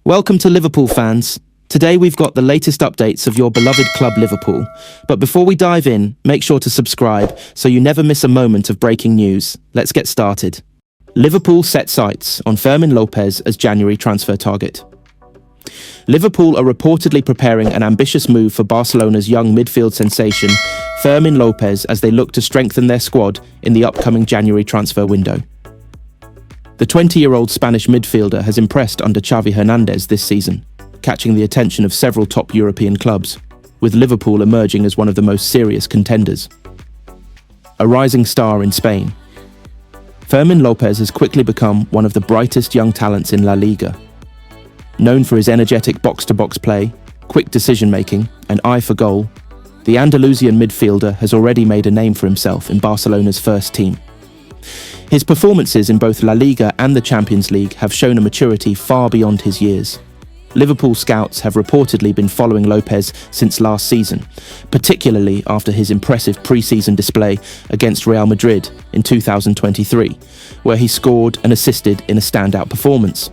Welcome to Liverpool fans. Today we've got the latest updates of your beloved club Liverpool. But before we dive in, make sure to subscribe so you never miss a moment of breaking news. Let's get started. Liverpool set sights on Fermin Lopez as January transfer target. Liverpool are reportedly preparing an ambitious move for Barcelona's young midfield sensation, Fermin Lopez, as they look to strengthen their squad in the upcoming January transfer window. The 20-year-old Spanish midfielder has impressed under Xavi Hernandez this season, catching the attention of several top European clubs, with Liverpool emerging as one of the most serious contenders. A rising star in Spain, Fermin Lopez has quickly become one of the brightest young talents in La Liga. Known for his energetic box-to-box play, quick decision-making, and eye for goal, the Andalusian midfielder has already made a name for himself in Barcelona's first team. His performances in both La Liga and the Champions League have shown a maturity far beyond his years. Liverpool scouts have reportedly been following Lopez since last season, particularly after his impressive pre-season display against Real Madrid in 2023, where he scored and assisted in a standout performance.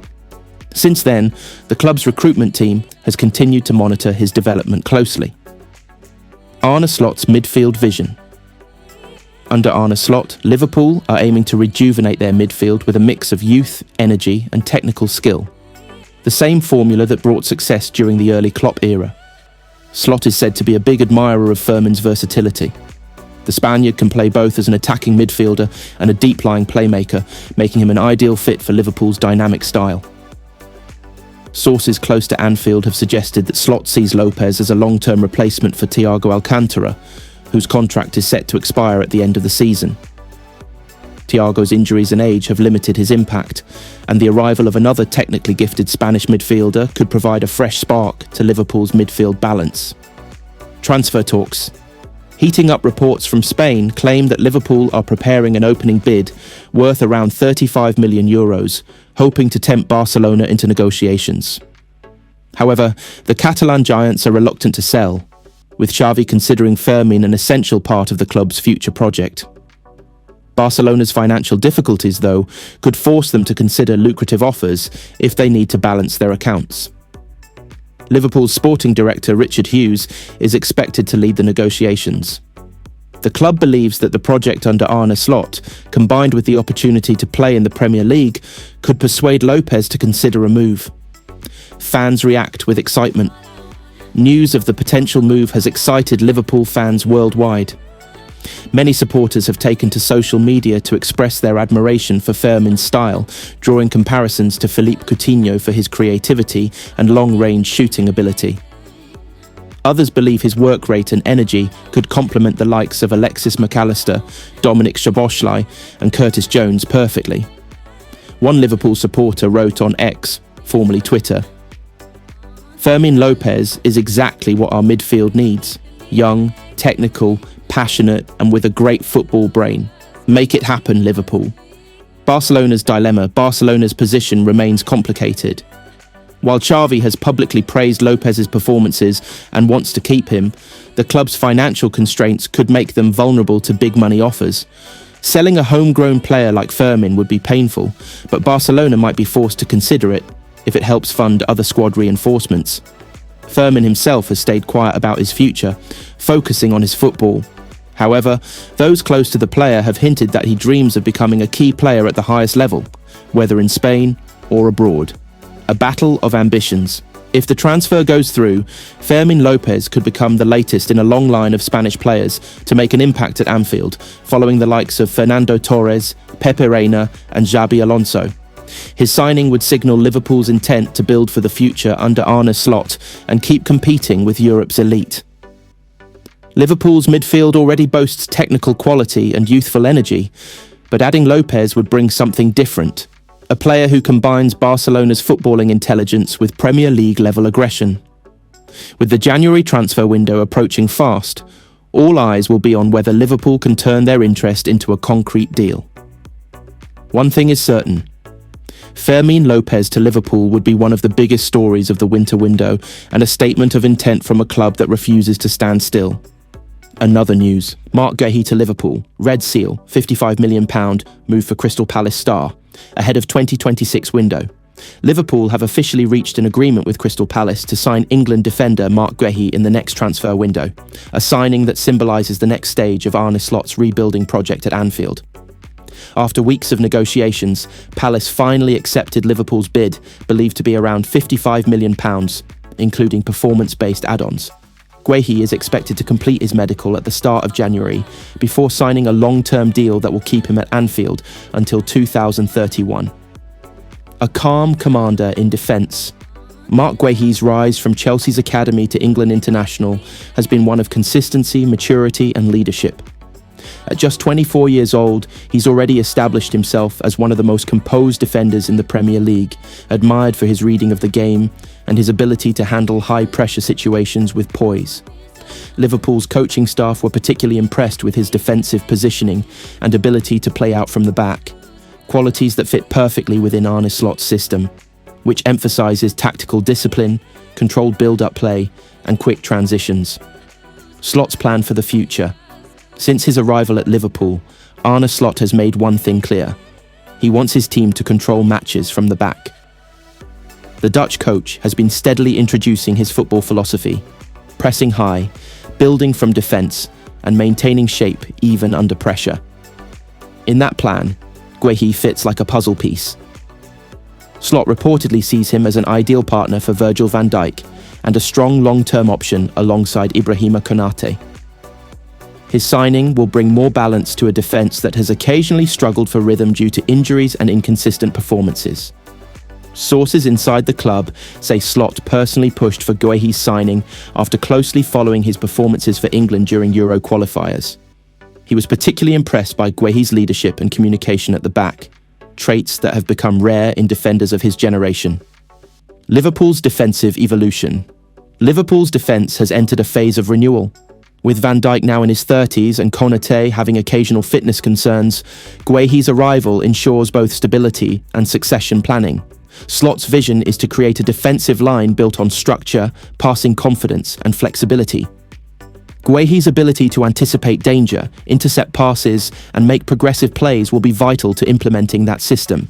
Since then, the club's recruitment team has continued to monitor his development closely. Arne Slot's midfield vision. Under Arne Slot, Liverpool are aiming to rejuvenate their midfield with a mix of youth, energy and technical skill. The same formula that brought success during the early Klopp era. Slot is said to be a big admirer of Fermin's versatility. The Spaniard can play both as an attacking midfielder and a deep-lying playmaker, making him an ideal fit for Liverpool's dynamic style. Sources close to Anfield have suggested that Slot sees Lopez as a long-term replacement for Thiago Alcantara, whose contract is set to expire at the end of the season. Thiago's injuries and age have limited his impact, and the arrival of another technically gifted Spanish midfielder could provide a fresh spark to Liverpool's midfield balance. Transfer talks. Heating up reports from Spain claim that Liverpool are preparing an opening bid worth around €35 million, hoping to tempt Barcelona into negotiations. However, the Catalan giants are reluctant to sell, with Xavi considering Fermin an essential part of the club's future project. Barcelona's financial difficulties, though, could force them to consider lucrative offers if they need to balance their accounts. Liverpool's sporting director Richard Hughes is expected to lead the negotiations. The club believes that the project under Arne Slot, combined with the opportunity to play in the Premier League, could persuade Lopez to consider a move. Fans react with excitement. News of the potential move has excited Liverpool fans worldwide. Many supporters have taken to social media to express their admiration for Fermin's style, drawing comparisons to Philippe Coutinho for his creativity and long-range shooting ability. Others believe his work rate and energy could complement the likes of Alexis McAllister, Dominic Szoboszlai and Curtis Jones perfectly. One Liverpool supporter wrote on X, formerly Twitter, "Fermin Lopez is exactly what our midfield needs. Young, technical, passionate and with a great football brain. Make it happen, Liverpool." Barcelona's dilemma. Barcelona's position remains complicated. While Xavi has publicly praised Lopez's performances and wants to keep him, the club's financial constraints could make them vulnerable to big money offers. Selling a homegrown player like Fermin would be painful, but Barcelona might be forced to consider it if it helps fund other squad reinforcements. Fermin himself has stayed quiet about his future, focusing on his football. However, those close to the player have hinted that he dreams of becoming a key player at the highest level, whether in Spain or abroad. A battle of ambitions. If the transfer goes through, Fermin Lopez could become the latest in a long line of Spanish players to make an impact at Anfield, following the likes of Fernando Torres, Pepe Reina and Xabi Alonso. His signing would signal Liverpool's intent to build for the future under Arne Slot and keep competing with Europe's elite. Liverpool's midfield already boasts technical quality and youthful energy, but adding Lopez would bring something different. A player who combines Barcelona's footballing intelligence with Premier League-level aggression. With the January transfer window approaching fast, all eyes will be on whether Liverpool can turn their interest into a concrete deal. One thing is certain. Fermin Lopez to Liverpool would be one of the biggest stories of the winter window and a statement of intent from a club that refuses to stand still. Another news. Mark Guehi to Liverpool. Red Seal, £55 million, move for Crystal Palace star, ahead of 2026 window. Liverpool have officially reached an agreement with Crystal Palace to sign England defender Mark Guehi in the next transfer window, a signing that symbolises the next stage of Arne Slot's rebuilding project at Anfield. After weeks of negotiations, Palace finally accepted Liverpool's bid, believed to be around £55 million, including performance-based add-ons. Guehi is expected to complete his medical at the start of January, before signing a long-term deal that will keep him at Anfield until 2031. A calm commander in defence, Mark Guehi's rise from Chelsea's academy to England international has been one of consistency, maturity and leadership. At just 24 years old, he's already established himself as one of the most composed defenders in the Premier League, admired for his reading of the game and his ability to handle high-pressure situations with poise. Liverpool's coaching staff were particularly impressed with his defensive positioning and ability to play out from the back, qualities that fit perfectly within Arne Slot's system, which emphasises tactical discipline, controlled build-up play and quick transitions. Slot's plan for the future. Since his arrival at Liverpool, Arne Slot has made one thing clear. He wants his team to control matches from the back. The Dutch coach has been steadily introducing his football philosophy, pressing high, building from defence and maintaining shape even under pressure. In that plan, Guehi fits like a puzzle piece. Slot reportedly sees him as an ideal partner for Virgil van Dijk and a strong long-term option alongside Ibrahima Konate. His signing will bring more balance to a defence that has occasionally struggled for rhythm due to injuries and inconsistent performances. Sources inside the club say Slot personally pushed for Guehi's signing after closely following his performances for England during Euro qualifiers. He was particularly impressed by Guehi's leadership and communication at the back, traits that have become rare in defenders of his generation. Liverpool's defensive evolution. Liverpool's defence has entered a phase of renewal. With Van Dijk now in his 30s and Konate having occasional fitness concerns, Guehi's arrival ensures both stability and succession planning. Slot's vision is to create a defensive line built on structure, passing confidence and flexibility. Guehi's ability to anticipate danger, intercept passes and make progressive plays will be vital to implementing that system.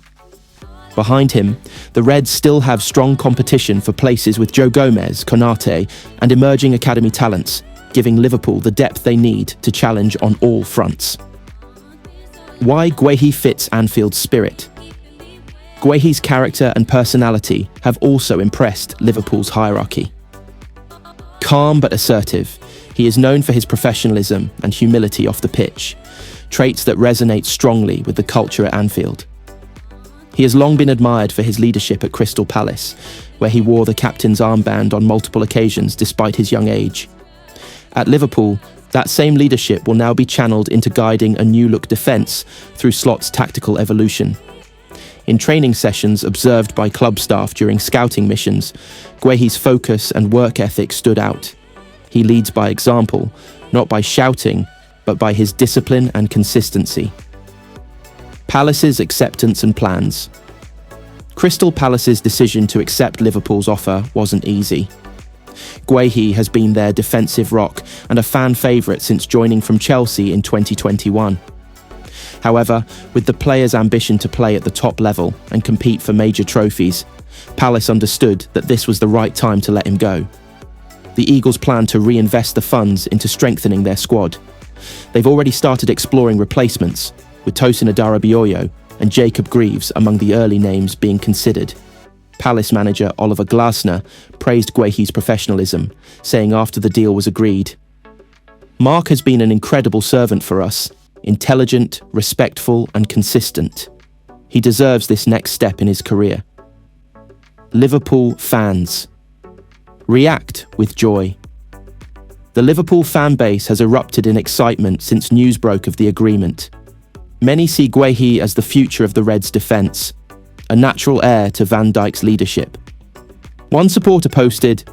Behind him, the Reds still have strong competition for places with Joe Gomez, Konate and emerging academy talents, giving Liverpool the depth they need to challenge on all fronts. Why Guehi fits Anfield's spirit. Guehi's character and personality have also impressed Liverpool's hierarchy. Calm but assertive, he is known for his professionalism and humility off the pitch, traits that resonate strongly with the culture at Anfield. He has long been admired for his leadership at Crystal Palace, where he wore the captain's armband on multiple occasions despite his young age. At Liverpool, that same leadership will now be channeled into guiding a new-look defence through Slot's tactical evolution. In training sessions observed by club staff during scouting missions, Guehi's focus and work ethic stood out. He leads by example, not by shouting, but by his discipline and consistency. Palace's acceptance and plans. Crystal Palace's decision to accept Liverpool's offer wasn't easy. Guehi has been their defensive rock and a fan favourite since joining from Chelsea in 2021. However, with the player's ambition to play at the top level and compete for major trophies, Palace understood that this was the right time to let him go. The Eagles plan to reinvest the funds into strengthening their squad. They've already started exploring replacements, with Tosin Adarabioyo and Jacob Greaves among the early names being considered. Palace manager Oliver Glasner praised Guehi's professionalism, saying after the deal was agreed, "Mark has been an incredible servant for us, intelligent, respectful and consistent. He deserves this next step in his career." Liverpool fans. React with joy. The Liverpool fan base has erupted in excitement since news broke of the agreement. Many see Guehi as the future of the Reds' defence, a natural heir to Van Dijk's leadership. One supporter posted,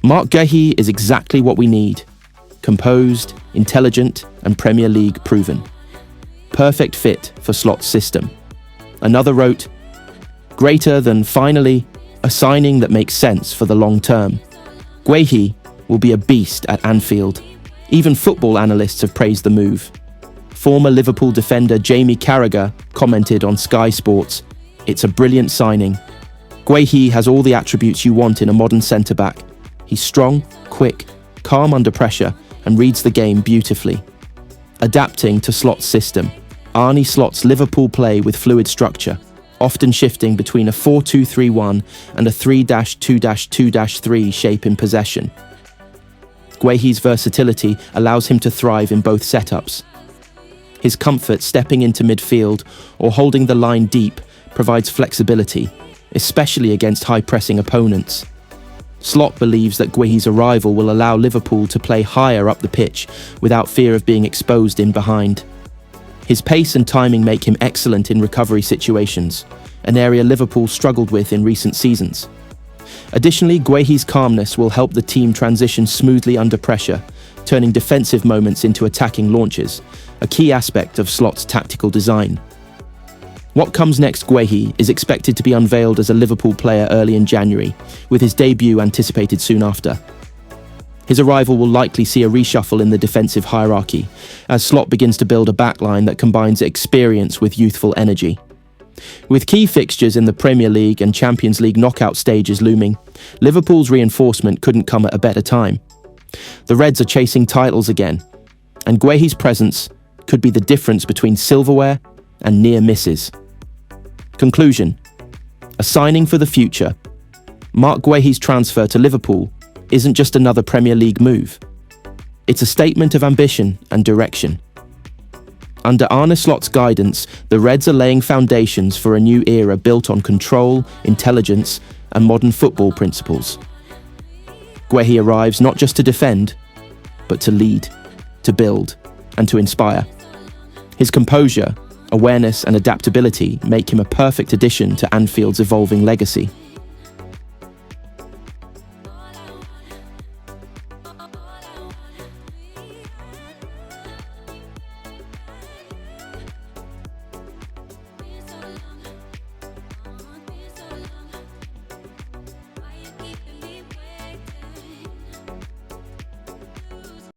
"Mark Guehi is exactly what we need. Composed, intelligent and Premier League proven. Perfect fit for Slot's system." Another wrote, "Greater than finally, a signing that makes sense for the long term. Guehi will be a beast at Anfield. Even football analysts have praised the move." Former Liverpool defender Jamie Carragher commented on Sky Sports, "It's a brilliant signing. Guehi has all the attributes you want in a modern centre-back. He's strong, quick, calm under pressure, and reads the game beautifully. Adapting to Slot's system, Arne slots Liverpool play with fluid structure, often shifting between a 4-2-3-1 and a 3-2-2-3 shape in possession. Guehi's versatility allows him to thrive in both setups. His comfort stepping into midfield or holding the line deep provides flexibility, especially against high-pressing opponents. Slot believes that Guehi's arrival will allow Liverpool to play higher up the pitch without fear of being exposed in behind. His pace and timing make him excellent in recovery situations, an area Liverpool struggled with in recent seasons. Additionally, Guehi's calmness will help the team transition smoothly under pressure, turning defensive moments into attacking launches, a key aspect of Slot's tactical design. What comes next? Guehi is expected to be unveiled as a Liverpool player early in January, with his debut anticipated soon after. His arrival will likely see a reshuffle in the defensive hierarchy, as Slot begins to build a backline that combines experience with youthful energy. With key fixtures in the Premier League and Champions League knockout stages looming, Liverpool's reinforcement couldn't come at a better time. The Reds are chasing titles again, and Guehi's presence could be the difference between silverware and near misses. Conclusion: a signing for the future. Mark Guehi's transfer to Liverpool isn't just another Premier League move. It's a statement of ambition and direction. Under Arne Slot's guidance, the Reds are laying foundations for a new era built on control, intelligence, and modern football principles. Guehi arrives not just to defend, but to lead, to build, and to inspire. His composure, awareness, and adaptability make him a perfect addition to Anfield's evolving legacy.